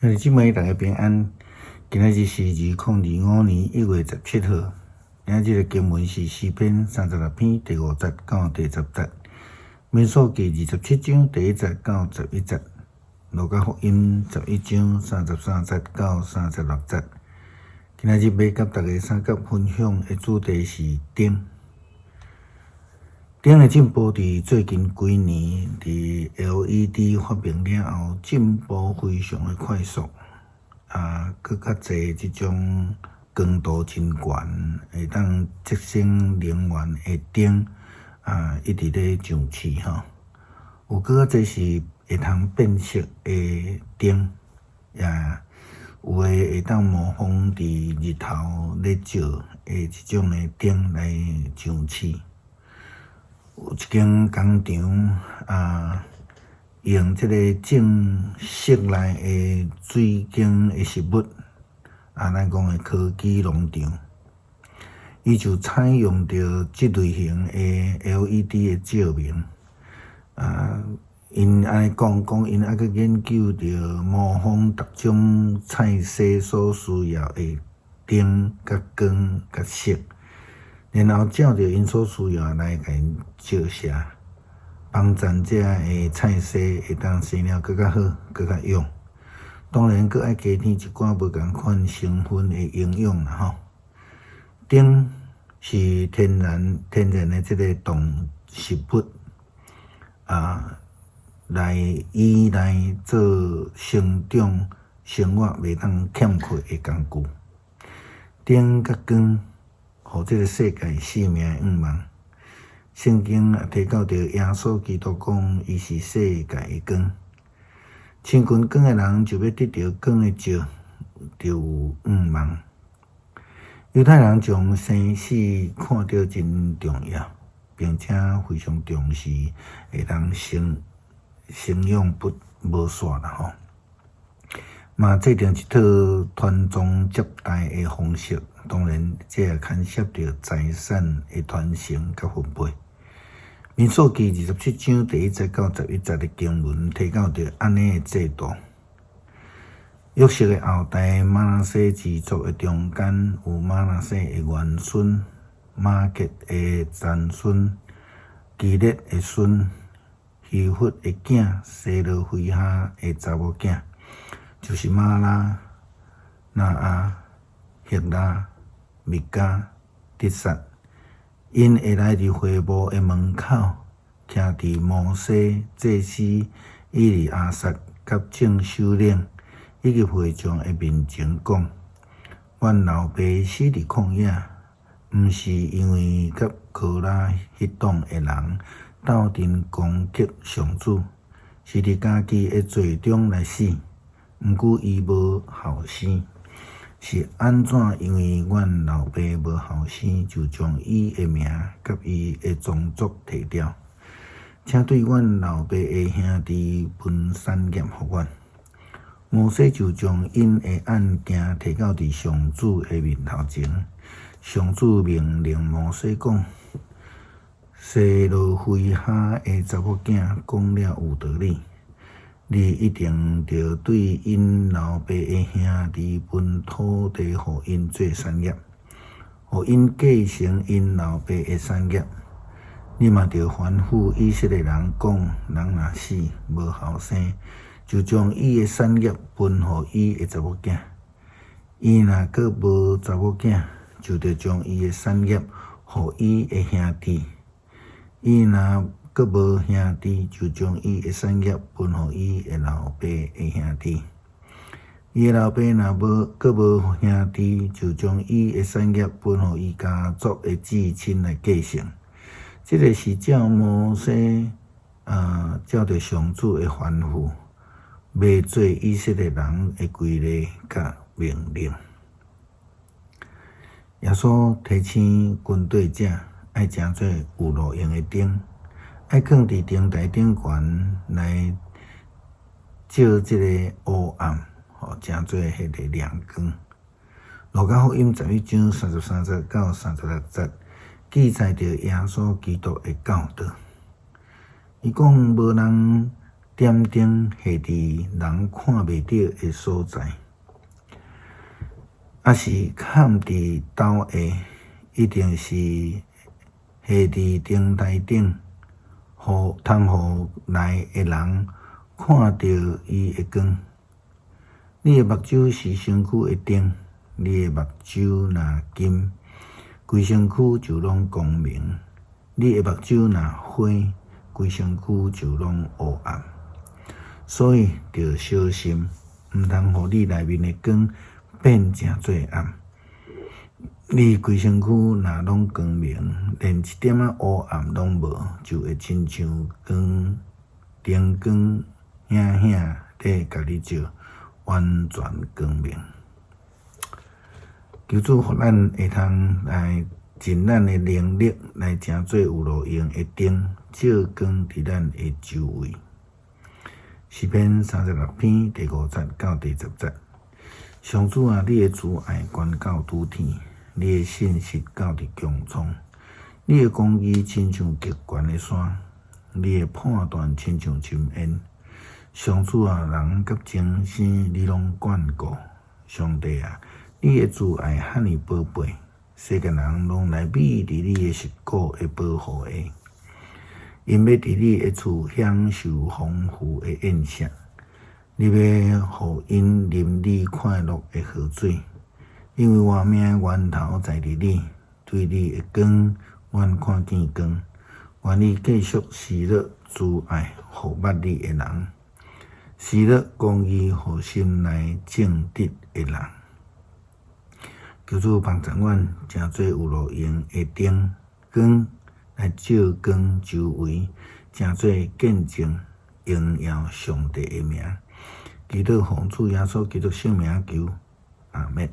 兄弟姊妹，大家平安。今仔日是2025年1月17号。今仔日的经文是诗篇36篇第5节到第10节，民数记27章第1节到11节，路加福音11章33节到36节。今仔日要甲大家三角分享的主题是灯。灯的进步伫最近几年，伫 LED 发明了后，进步非常的快速。搁较侪即种光度真悬，会当节省能源的灯，一直咧上市吼。有搁较侪是会通变色的灯，有诶会当模仿伫日头咧照的即种的灯来上市。有一间工厂用即个正室内的水晶的实物，咱讲的科技农场，伊就采用着即类型的 LED 的照明，因安尼讲因还去研究着模仿逐种菜色所需要的灯、甲光、甲色。然后照着因所需要来甲因照射，帮助这的菜色会当生了更较好、更较用。当然，佫爱加添一寡无共款成分的营养啦吼。灯是天然的即个动实物来做生长生活袂当欠缺的工具。灯甲光，互即个世界生命的盼望。圣经也提到着耶稣基督讲，伊是世界的光。亲近光的人就要得到光的照，就有盼望。犹太人将生死看得真重要，并且非常重视，会当生养无煞啦吼。嘛制定一套传宗接代的方式，当然这也牵涉到财产的传承甲分配。民数记27章第1节到11节的经文提到着安尼的制度。约瑟的后代马拿西支族的中间有马拿西的元孙、马吉的曾孙、基列的孙、希弗的囝、西罗非哈的查某囝，就是玛拉、拿阿、赫拉、米迦、底撒。因会来伫会幕的门口，徛伫摩西、祭司以利亚撒甲正首领以及会众的面前讲：阮老爸死伫旷野，毋是因为甲科拉迄党的人斗阵攻击上主，是伫家己的罪中来死。毋过伊无后生。是安怎？因为阮老爸无后生，就将伊的名甲伊的宗族摕掉，请对阮老爸的兄弟分产业互阮。摩西就将因的案件提到伫上主的面头前。上主命令摩西讲：西罗非哈的查某囝讲了有道理。你一定着对因老爸的兄弟分土地，互因做产业，互因继承因老爸的产业。你嘛着吩咐以色列人讲：人若死无后生，就将伊的产业分互伊的查某囝；伊若佫无查某囝，就着将伊的产业互伊的兄弟；伊若佫无兄弟，就将伊的产业分互伊的老爸的兄弟；伊的老爸若佫无兄弟，就将伊的产业分互伊家族的至亲来继承。这个是照摩西照着上主的吩咐，要做以色列人的规例甲命令。耶稣提醒军队者爱诚做有路用的灯。爱放伫灯台顶悬来照即个黑暗，诚做迄个亮光。路加福音11章33节到36节，记载着耶稣基督的教导。伊讲无人点灯下伫人看袂到的所在，还是嵌伫斗下，一定是下伫灯台顶，通互来的人看到伊的光。你的目睭是身躯的灯，你的目睭若金，规身躯就拢光明；你的目睭若灰，规身躯就拢黑暗。所以着小心，毋通互你内面的光变诚侪暗。你规身躯若拢光明，连一点仔黑暗拢无，就会亲像灯光显显咧甲你照，完全光明。求主互咱会通来尽咱的能力，来诚做有路用的灯，照光伫咱的周围。诗篇36篇第5节到第10节。上主啊，你的慈爱悬到拄天，你的信实到伫穹苍，你的公义亲像极悬的山，你的判断亲像深渊。上主啊，人甲精生你拢眷顾。上帝啊，你的慈爱赫尔宝贝，世间人拢来美伫你的十股的保护下，因要伫你的厝享受丰富的宴席。你要互因啉你快乐的河水，因为活命的源头在伫你，对你的光，阮看见光。愿你继续施乐慈爱，互捌你的人，施乐公义，互心内正直的人。求主帮助阮，诚做有路用的灯光来照光周围，诚做见证荣耀上帝的名。祈祷奉主耶稣基督圣名求，阿们。